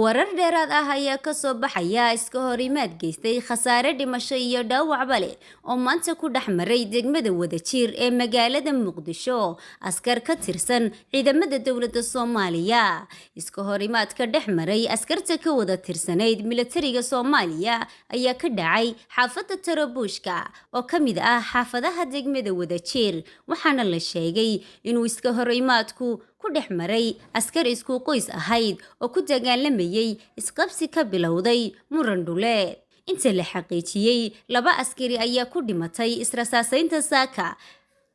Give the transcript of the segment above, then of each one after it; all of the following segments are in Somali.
warar dheeraad ah ayaa ka soo baxaya iska horimaad geystay khasaare dhimasho iyo dhaawacba leh oo maanta ku dhex maray degmada Wadajir ee magaalada Muqdisho askar ka tirsan ciidamada dawladda Soomaaliya. Iska horimaadka dhex maray askarta ka wada tirsanayd militariga Soomaaliya ayaa ka dhacay xaafadda Tarabuushka oo ka mid ah xaafadaha degmada Wadajir, waxaana la sheegay inuu iska horimaadku ku dhex maray askar isku qoys ahayd oo ku dagaalamayay isqabsi ka bilowday muran dhuleed. Inta la xaqiijiyay, 2 askari ayaa ku dhimatay israsaasaynta saaka,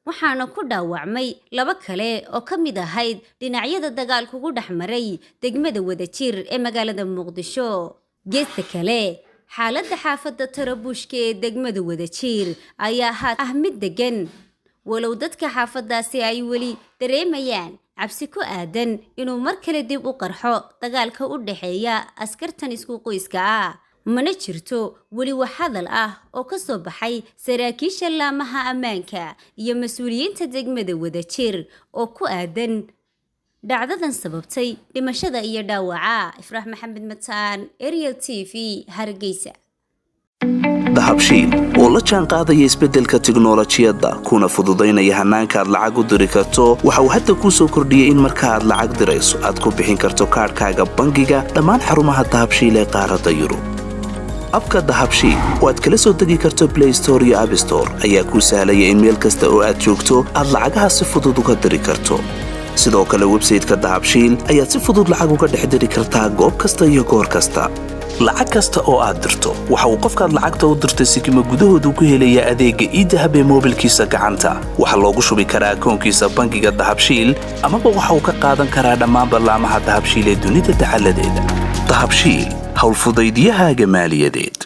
waxaana ku dhaawacmay 2 kale oo ka mid ahayd dhinacyada dagaalku ku dhex maray degmada Wadajir ee magaalada Muqdisho. Geesta kale, xaaladda xaafadda Tarabuushka ee degmada Wadajir ayaa mid degan, walow dadka xaafaddaasi ay weli dareemayaan cabsi ku aadan inuu mar kale dib u qarxo dagaalka u dhaxeeya askartan isku qoyska ah. Mana jirto weli wax hadal ah oo ka soo baxay saraakiisha laamaha ammaanka iyo mas'uuliyiinta degmada Wadajir oo ku aadan dhacdadan sababtay dhimashada iyo dhaawaca. Ifraax Maxamed Mataan, Ariel TV, Hargeysa. dahabshiil oo la jaan qaadaya isbeddelka tiknoolajiyadda kuna fududaynaya hannaanka aad lacag u diri karto, waxa uu hadda kuu soo kordhiyey in marka aad lacag dirayso aad ku bixin karto kaadhkaaga bangiga dhammaan xarumaha dahabshiil ee qaaradda Yurub. abka dahabshiil oo aad kala soo degi karto Play Store iyo App Store ayaa kuu sahlaya in meel kasta oo aad joogto aad lacagaha si fudud uga diri karto. sidoo kale website-ka dahabshiil ayaad si fudud lacag uga dhex diri kartaa goob kasta iyo goor kasta. lacag kasta oo aad dirto waxa uu qofkaad lacagta u dirtay sikimo gudahoodu ku helayaa adeegga e-dahab ee moobilkiisa gacanta. waxaa loogu shubi karaa akoonkiisa bangiga dahabshiil amaba waxa uu ka qaadan karaa dhammaan barnaamijyada dahabshiil ee dunida dacaladeeda. dahabshiil, hawl fudaydiyahaaga maaliyadeed.